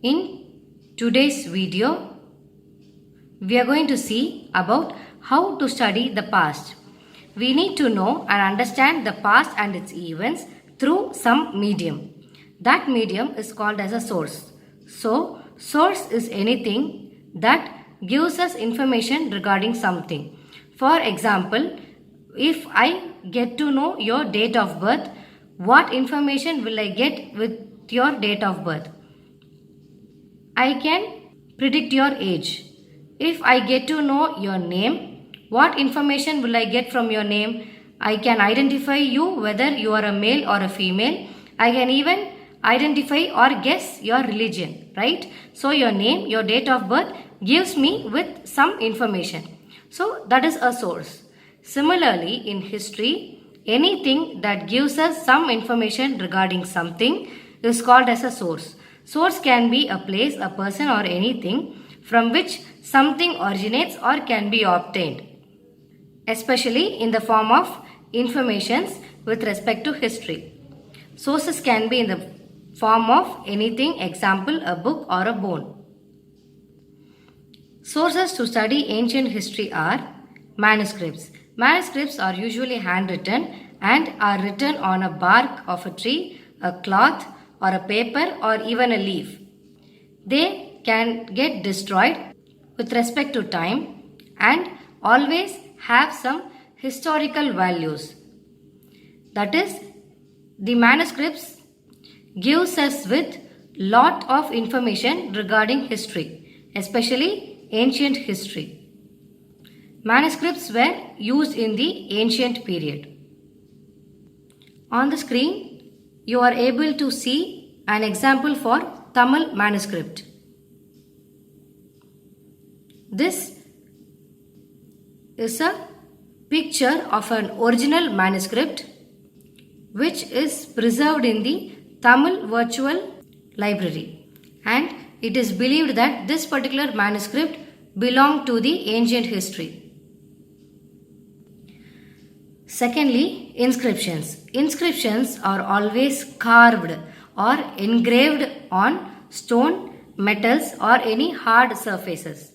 In today's video, we are going to see about how to study the past. We need to know and understand the past and its events through some medium. That medium is called as a source. So, source is anything that gives us information regarding something. For example, if I get to know your date of birth, what information will I get with your date of birth? I can predict your age. If I get to know your name, what information will I get from your name? I can identify you whether you are a male or a female. I can even identify or guess your religion, right? So your name, your date of birth gives me with some information. So that is a source. Similarly, in history, anything that gives us some information regarding something is called as a source. Source can be a place, a person or anything from which something originates or can be obtained, especially in the form of informations with respect to history. Sources can be in the form of anything, example, a book or a bone. Sources to study ancient history are manuscripts. Manuscripts are usually handwritten and are written on a bark of a tree, a cloth, or a paper or even a leaf. They can get destroyed with respect to time and always have some historical values. That is, the manuscripts gives us with lot of information regarding history, especially ancient history. Manuscripts were used in the ancient period. On the screen, you are able to see an example for Tamil manuscript. This is a picture of an original manuscript which is preserved in the Tamil Virtual Library, and it is believed that this particular manuscript belonged to the ancient history. Secondly, inscriptions. Inscriptions are always carved or engraved on stone, metals or any hard surfaces.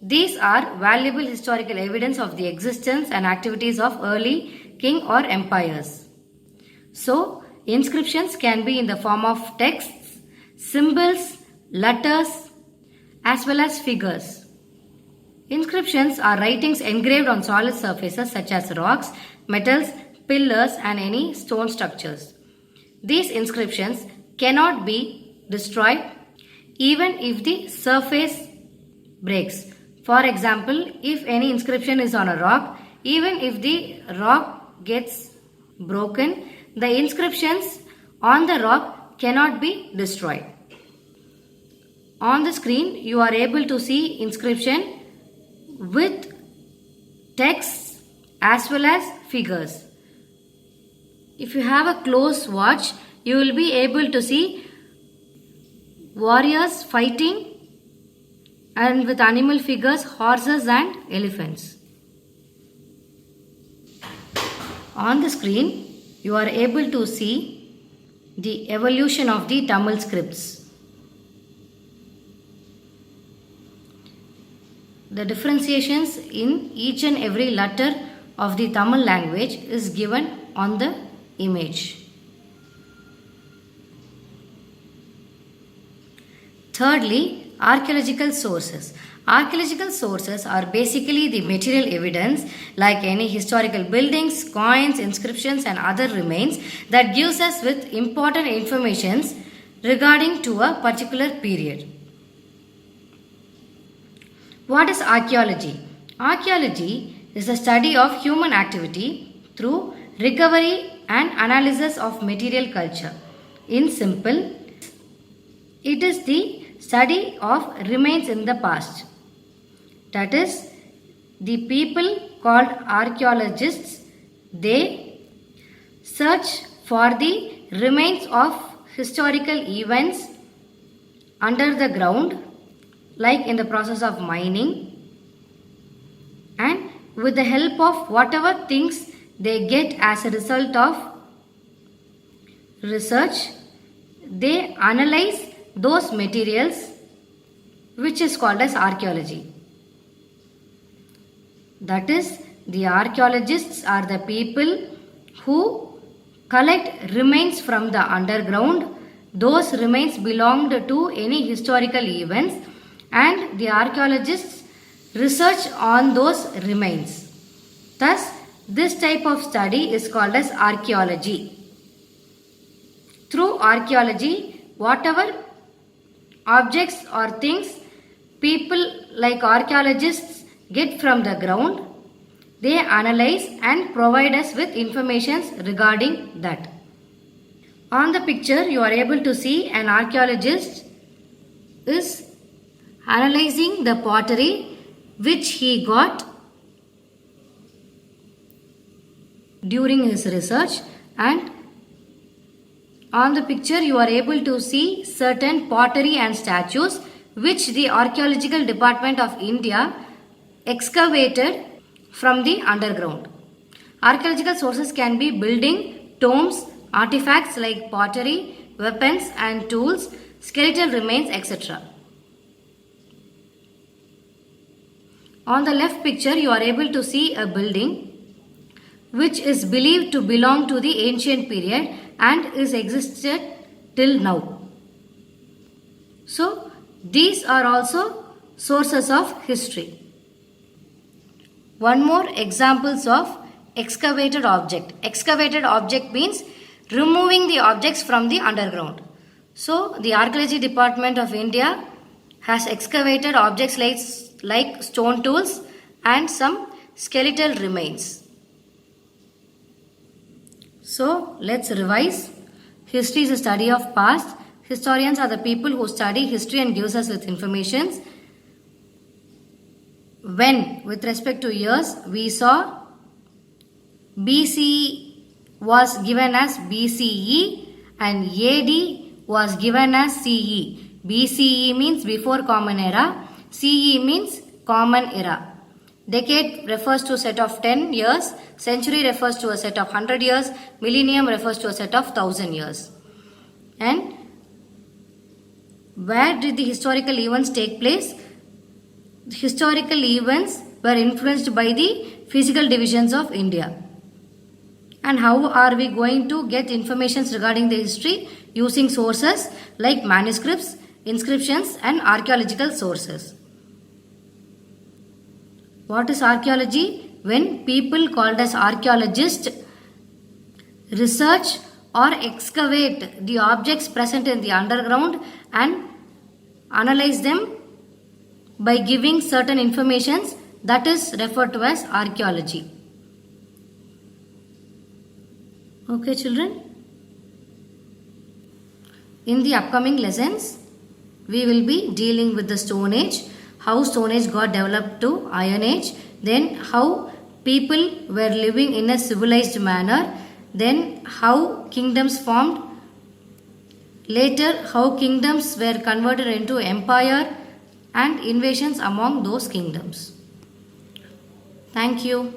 These are valuable historical evidence of the existence and activities of early king or empires. So, inscriptions can be in the form of texts, symbols, letters as well as figures. Inscriptions are writings engraved on solid surfaces such as rocks, metals, pillars and any stone structures. These inscriptions cannot be destroyed even if the surface breaks. For example, if any inscription is on a rock, even if the rock gets broken, the inscriptions on the rock cannot be destroyed. On the screen, you are able to see inscription with texts as well as figures. If you have a close watch, you will be able to see warriors fighting and with animal figures, horses and elephants. On the screen, you are able to see the evolution of the Tamil scripts. The differentiations in each and every letter of the Tamil language is given on the image. Thirdly, archaeological sources. Archaeological sources are basically the material evidence like any historical buildings, coins, inscriptions and other remains that gives us with important informations regarding to a particular period. What is archaeology? Archaeology is the study of human activity through recovery and analysis of material culture. In simple, it is the study of remains in the past. That is, the people called archaeologists, they search for the remains of historical events under the ground, like in the process of mining, and with the help of whatever things they get as a result of research, they analyze those materials which is called as archaeology. That is, the archaeologists are the people who collect remains from the underground. Those remains belonged to any historical events, and the archaeologists research on those remains. Thus, this type of study is called as archaeology. Through archaeology, whatever objects or things people like archaeologists get from the ground, they analyze and provide us with information regarding that. On the picture, you are able to see an archaeologist is analyzing the pottery which he got during his research, and on the picture you are able to see certain pottery and statues which the Archaeological Department of India excavated from the underground. Archaeological sources can be building, tombs, artifacts like pottery, weapons and tools, skeletal remains, etc. On the left picture you are able to see a building which is believed to belong to the ancient period and is existed till now. So, these are also sources of history. One more examples of excavated object. Excavated object means removing the objects from the underground. So, the Archaeology Department of India has excavated objects like stone tools and some skeletal remains. So, let's revise. History is a study of past. Historians are the people who study history and gives us with information. When, with respect to years, we saw BCE was given as BCE and AD was given as CE. BCE means before Common Era. CE means Common Era. Decade refers to a set of 10 years. Century refers to a set of 100 years. Millennium refers to a set of 1000 years. And where did the historical events take place? Historical events were influenced by the physical divisions of India. And how are we going to get information regarding the history? Using sources like manuscripts, inscriptions and archaeological sources. What is archaeology? When people called as archaeologists research or excavate the objects present in the underground and analyze them by giving certain informations, that is referred to as archaeology. Okay, children. In the upcoming lessons, we will be dealing with the Stone Age, how Stone Age got developed to Iron Age, then how people were living in a civilized manner, then how kingdoms formed, later how kingdoms were converted into empire and invasions among those kingdoms. Thank you.